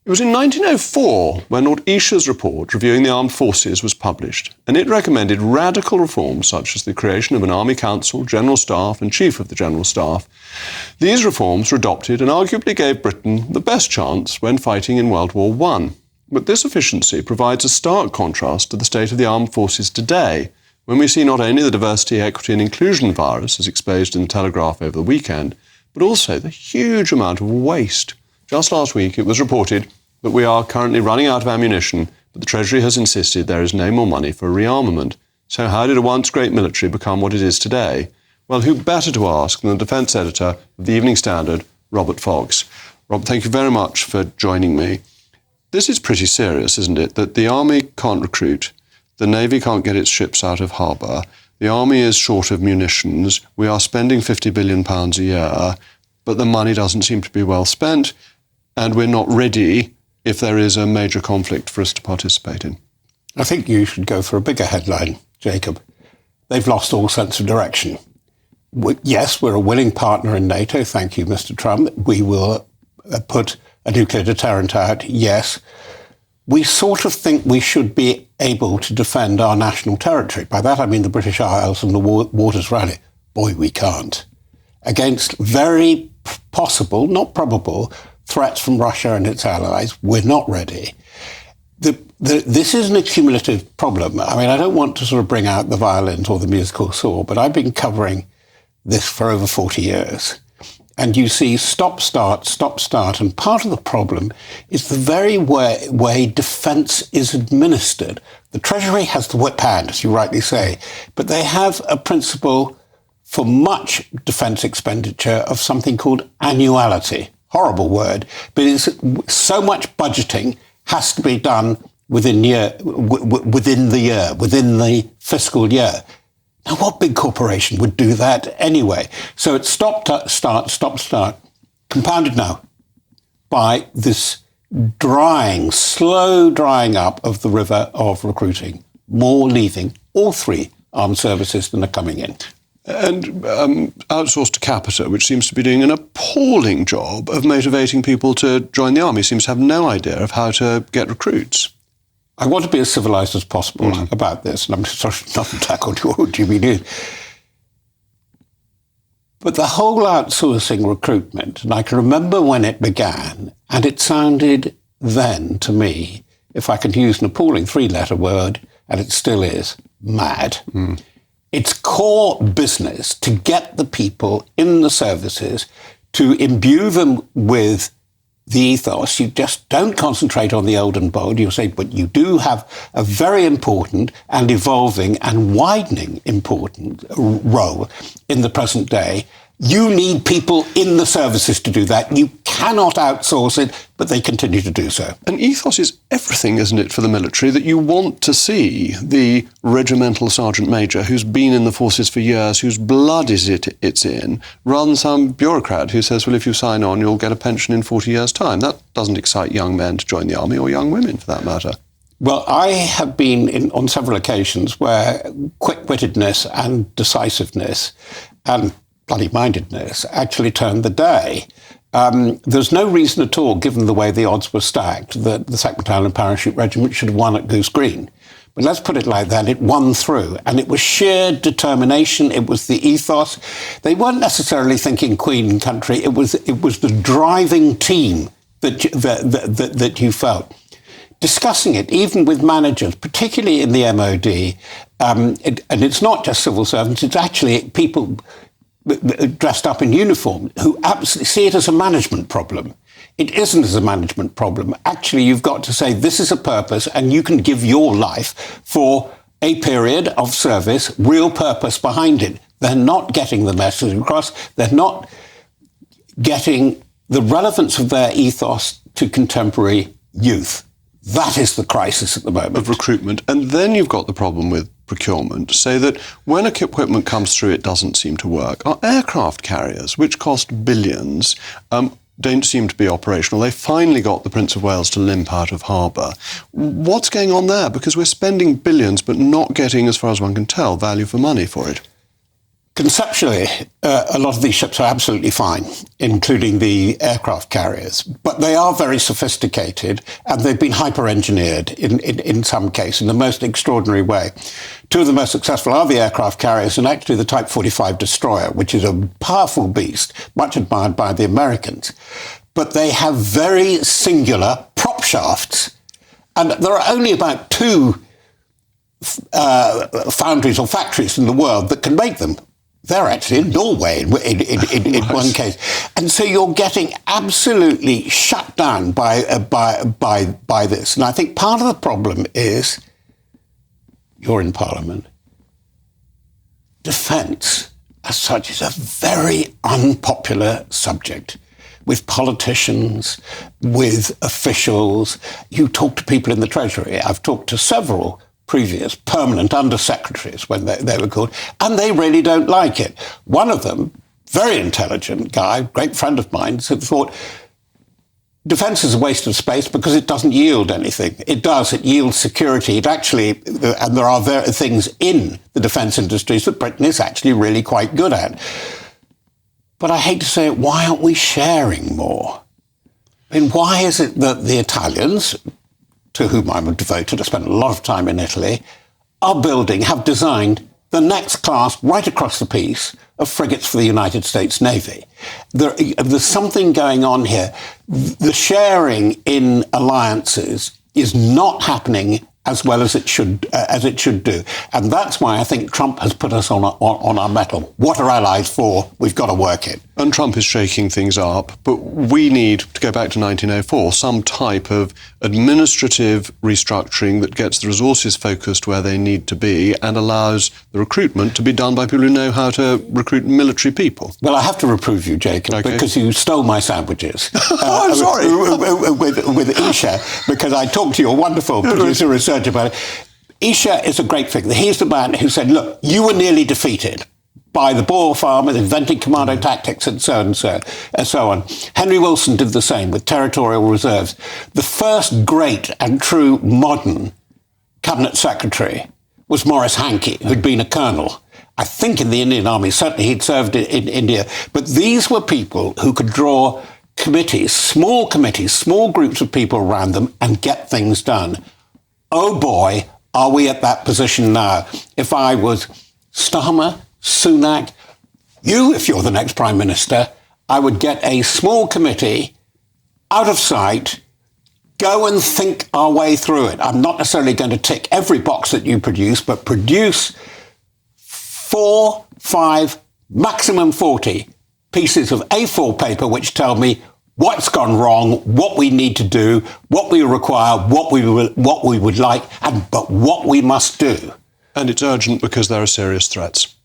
It was in 1904 when Lord Isher's report reviewing the armed forces was published, and it recommended radical reforms such as the creation of an Army Council, General Staff and Chief of the General Staff. These reforms were adopted and arguably gave Britain the best chance when fighting in World War I. But this efficiency provides a stark contrast to the state of the armed forces today, when we see not only the diversity, equity and inclusion virus as exposed in the Telegraph over the weekend, but also the huge amount of waste. Just last week it was reported that we are currently running out of ammunition, but the Treasury has insisted there is no more money for rearmament. So how did a once great military become what it is today? Well, who better to ask than the defence editor of the Evening Standard, Robert Fox. Rob, thank you very much for joining me. This is pretty serious, isn't it? That the Army can't recruit, the Navy can't get its ships out of harbour, the Army is short of munitions, we are spending £50 billion a year, but the money doesn't seem to be well spent, and we're not ready if there is a major conflict for us to participate in. I think you should go for a bigger headline, Jacob. They've lost all sense of direction. Yes, we're a willing partner in NATO, thank you, Mr. Trump. We will put a nuclear deterrent out, yes. We sort of think we should be able to defend our national territory. By that I mean the British Isles and the waters around it. Boy, we can't. Against very possible, not probable, threats from Russia and its allies, we're not ready. This is an accumulative problem. I mean, I don't want to sort of bring out the violins or the musical saw, but I've been covering this for over 40 years. And you see stop, start, and part of the problem is the very way defence is administered. The Treasury has the whip hand, as you rightly say, but they have a principle for much defence expenditure of something called annuality. Horrible word, but it's so much budgeting has to be done within the fiscal year. Now, what big corporation would do that anyway? So it's stop, start, compounded now by this slow drying up of the river of recruiting. More leaving, all three armed services than are coming in. And outsourced to Capita, which seems to be doing an appalling job of motivating people to join the army, seems to have no idea of how to get recruits. I want to be as civilised as possible about this, and I'm sorry not to tackle your Jimmy News. But the whole outsourcing recruitment, and I can remember when it began, and it sounded then to me, if I could use an appalling three-letter word, and it still is, mad. It's core business to get the people in the services, to imbue them with the ethos. You just don't concentrate on the old and bold. You say, but you do have a very important and evolving and widening important role in the present day. You need people in the services to do that. You cannot outsource it, but they continue to do so. And ethos is everything, isn't it, for the military, that you want to see the regimental sergeant major who's been in the forces for years, whose blood it's in, rather than some bureaucrat who says, well, if you sign on, you'll get a pension in 40 years' time. That doesn't excite young men to join the army, or young women for that matter. Well, I have been on several occasions where quick-wittedness and decisiveness and bloody-mindedness actually turned the day. There's no reason at all, given the way the odds were stacked, that the 2nd Battalion Parachute Regiment should have won at Goose Green. But let's put it like that, it won through. And it was sheer determination, it was the ethos. They weren't necessarily thinking Queen and country, it was the driving team that you felt. Discussing it, even with managers, particularly in the MOD, and it's not just civil servants, it's actually people dressed up in uniform who absolutely see it as a management problem. It isn't as a management problem. Actually, you've got to say this is a purpose and you can give your life for a period of service, real purpose behind it. They're not getting the message across. They're not getting the relevance of their ethos to contemporary youth. That is the crisis at the moment. Of recruitment. And then you've got the problem with procurement, so that when equipment comes through, it doesn't seem to work. Our aircraft carriers, which cost billions, don't seem to be operational. They finally got the Prince of Wales to limp out of harbour. What's going on there? Because we're spending billions, but not getting, as far as one can tell, value for money for it. Conceptually, a lot of these ships are absolutely fine, including the aircraft carriers, but they are very sophisticated and they've been hyper-engineered in some case in the most extraordinary way. Two of the most successful are the aircraft carriers and actually the Type 45 destroyer, which is a powerful beast, much admired by the Americans. But they have very singular prop shafts, and there are only about two foundries or factories in the world that can make them. They're actually in Norway in right. One case. And so you're getting absolutely shut down by this. And I think part of the problem is, you're in Parliament, defence as such is a very unpopular subject with politicians, with officials. You talk to people in the Treasury. I've talked to several previous permanent undersecretaries when they were called, and they really don't like it. One of them, very intelligent guy, great friend of mine, thought defence is a waste of space because it doesn't yield anything. It does, it yields security. It actually, and there are things in the defence industries that Britain is actually really quite good at. But I hate to say it, why aren't we sharing more? I mean, why is it that the Italians, to whom I'm devoted, I spent a lot of time in Italy, have designed the next class right across the piece of frigates for the United States Navy. There's something going on here. The sharing in alliances is not happening as well as it should do. And that's why I think Trump has put us on our mettle. What are allies for? We've got to work it. And Trump is shaking things up, but we need, to go back to 1904, some type of administrative restructuring that gets the resources focused where they need to be and allows the recruitment to be done by people who know how to recruit military people. Well, I have to reprove you, Jacob, because you stole my sandwiches. I'm sorry. With Isha, because I talked to your wonderful producer research about it. Isha is a great figure. He's the man who said, look, you were nearly defeated by the Boer farmers inventing commando tactics and so on. Henry Wilson did the same with territorial reserves. The first great and true modern cabinet secretary was Maurice Hankey, who'd been a colonel, I think in the Indian Army. Certainly he'd served in India. But these were people who could draw committees, small groups of people around them and get things done. Oh boy, are we at that position now. If I was Starmer, Sunak, if you're the next Prime Minister, I would get a small committee out of sight, go and think our way through it. I'm not necessarily going to tick every box that you produce, but produce 4, 5, maximum 40 pieces of A4 paper which tell me what's gone wrong, what we need to do, what we require, what we would like, but what we must do. And it's urgent because there are serious threats.